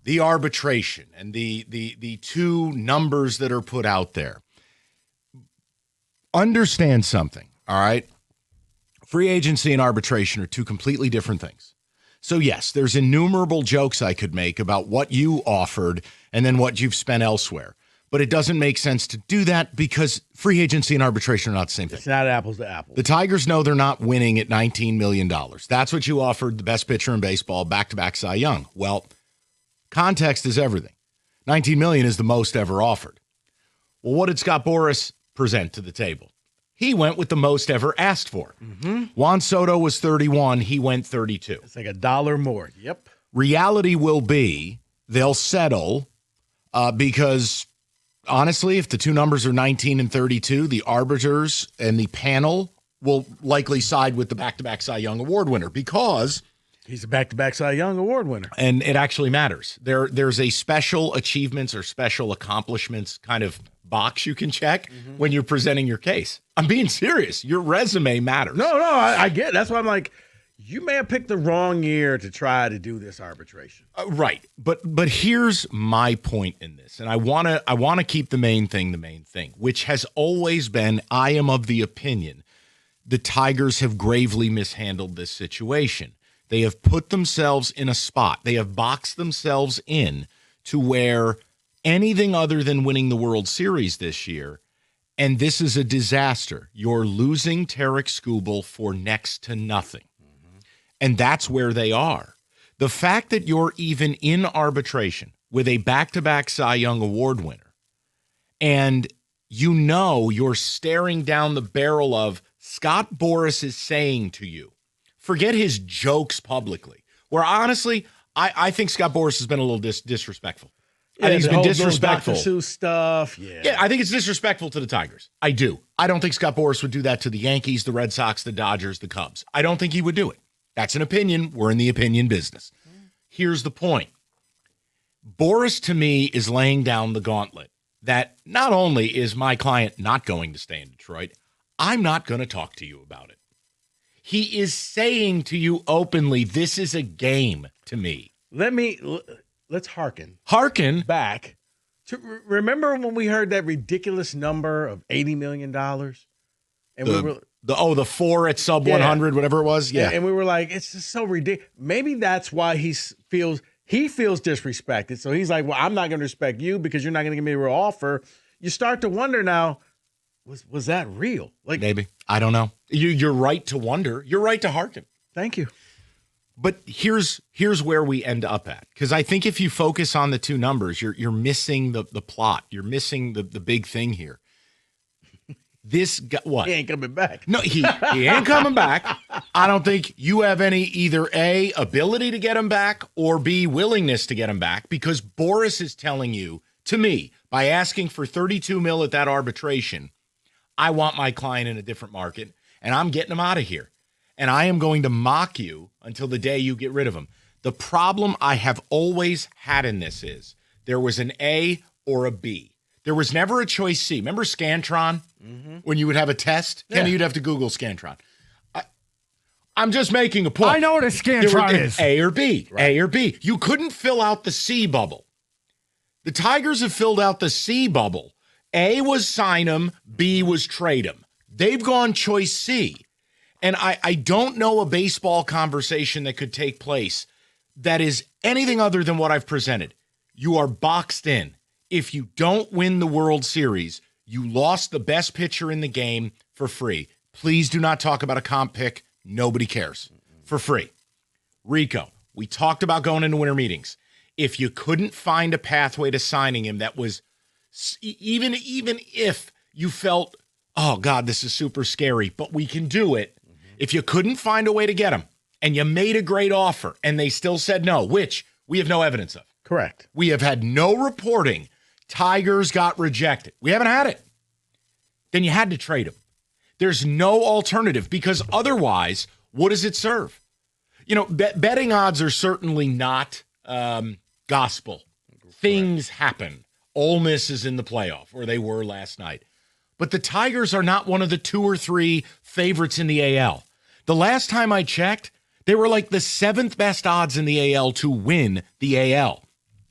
the arbitration and the two numbers that are put out there. Understand something, all right? Free agency and arbitration are two completely different things. So, yes, there's innumerable jokes I could make about what you offered and then what you've spent elsewhere. But it doesn't make sense to do that because free agency and arbitration are not the same thing. It's not apples to apples. The Tigers know they're not winning at $19 million. That's what you offered the best pitcher in baseball, back-to-back Cy Young. Well, context is everything. $19 million is the most ever offered. Well, what did Scott Boras present to the table? He went with the most ever asked for. Mm-hmm. Juan Soto was 31. He went 32. It's like $1 more. Yep. Reality will be they'll settle because, honestly, if the two numbers are 19 and 32, the arbiters and the panel will likely side with the back-to-back Cy Young Award winner because he's a back-to-back Cy Young Award winner. And it actually matters. There's a special achievements or special accomplishments kind of box you can check when you're presenting your case. I'm being serious. Your resume matters. No, I get it. That's why I'm like, you may have picked the wrong year to try to do this arbitration. Right. But here's my point in this. And I want to keep the main thing, which has always been, I am of the opinion the Tigers have gravely mishandled this situation. They have put themselves in a spot. They have boxed themselves in to where anything other than winning the World Series this year, and this is a disaster. You're losing Tarik Skubal for next to nothing. And that's where they are. The fact that you're even in arbitration with a back-to-back Cy Young Award winner, and you know you're staring down the barrel of Scott Boras is saying to you, forget his jokes publicly, where honestly, I think Scott Boras has been a little disrespectful. Yeah, I think he's been disrespectful. Dr. Seuss stuff. Yeah, I think it's disrespectful to the Tigers. I do. I don't think Scott Boras would do that to the Yankees, the Red Sox, the Dodgers, the Cubs. I don't think he would do it. That's an opinion. We're in the opinion business. Here's the point. Boras, to me, is laying down the gauntlet that not only is my client not going to stay in Detroit, I'm not going to talk to you about it. He is saying to you openly, this is a game to me. Let's hearken back to remember when we heard that ridiculous number of $80 million, and the 4 at sub 100, whatever it was. Yeah. And we were like, it's just so ridiculous. Maybe that's why he feels disrespected. So he's like, well, I'm not going to respect you because you're not going to give me a real offer. You start to wonder now, was that real? Like, maybe. I don't know. You're right to wonder. You're right to hearken. Thank you. But here's where we end up at. Because I think if you focus on the two numbers, you're missing the plot. You're missing the big thing here. This guy, what? He ain't coming back. No, he ain't coming back. I don't think you have any either A, ability to get him back, or B, willingness to get him back, because Boras is telling you, to me, by asking for $32 million at that arbitration, I want my client in a different market, and I'm getting him out of here. And I am going to mock you until the day you get rid of him. The problem I have always had in this is there was an A or a B. There was never a choice C. Remember Scantron? Mm-hmm. When you would have a test? Yeah. Kenny, you'd have to Google Scantron. I'm just making a point. I know what a Scantron is. A or B. Right. A or B. You couldn't fill out the C bubble. The Tigers have filled out the C bubble. A was sign him. B was trade him. They've gone choice C. And I don't know a baseball conversation that could take place that is anything other than what I've presented. You are boxed in. If you don't win the World Series, you lost the best pitcher in the game for free. Please do not talk about a comp pick. Nobody cares. For free. Rico, we talked about going into winter meetings. If you couldn't find a pathway to signing him that was, even if you felt, oh, God, this is super scary, but we can do it. If you couldn't find a way to get him and you made a great offer and they still said no, which we have no evidence of. Correct. We have had no reporting Tigers got rejected. We haven't had it. Then you had to trade him. There's no alternative because otherwise, what does it serve? You know, betting odds are certainly not gospel. Things happen. Ole Miss is in the playoff, or they were last night. But the Tigers are not one of the 2 or 3 favorites in the AL. The last time I checked, they were like the 7th best odds in the AL to win the AL.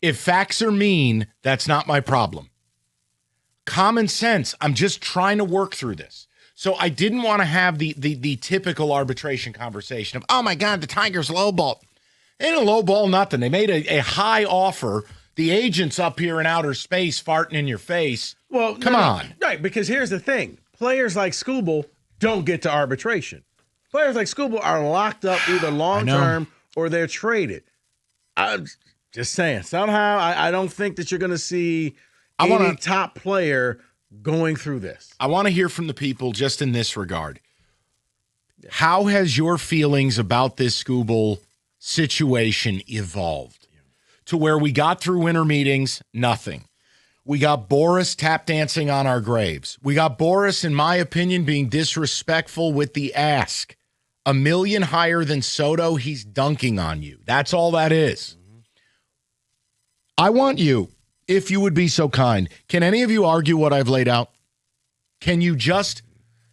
If facts are mean, that's not my problem. Common sense, I'm just trying to work through this. So I didn't want to have the typical arbitration conversation of, oh my God, the Tigers lowball. They didn't lowball nothing. They made a high offer. The agent's up here in outer space farting in your face. Well, come on. Right, because here's the thing. Players like Skubal don't get to arbitration. Players like Skubal are locked up either long-term or they're traded. I'm just saying. Somehow, I don't think that you're going to see any top player going through this. I want to hear from the people just in this regard. Yeah. How has your feelings about this Skubal situation evolved to where we got through winter meetings? Nothing. We got Boris tap dancing on our graves. We got Boris, in my opinion, being disrespectful with the ask. $1 million higher than Soto, he's dunking on you. That's all that is. Mm-hmm. I want you, if you would be so kind, can any of you argue what I've laid out? Can you just,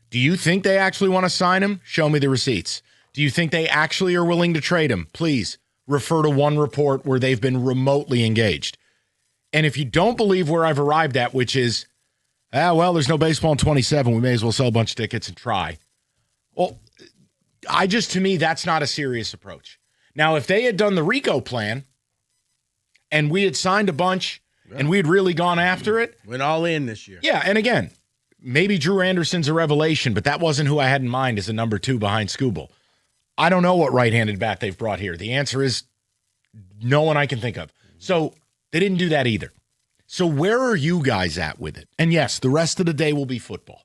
do you think they actually want to sign him? Show me the receipts. Do you think they actually are willing to trade him? Please refer to one report where they've been remotely engaged. And if you don't believe where I've arrived at, which is, well, there's no baseball in 27. We may as well sell a bunch of tickets and try. Well, to me, that's not a serious approach. Now, if they had done the Rico plan and we had signed a bunch and we had really gone after it. Went all in this year. Yeah, and again, maybe Drew Anderson's a revelation, but that wasn't who I had in mind as a number 2 behind Skubal. I don't know what right-handed bat they've brought here. The answer is no one I can think of. So they didn't do that either. So where are you guys at with it? And yes, the rest of the day will be football.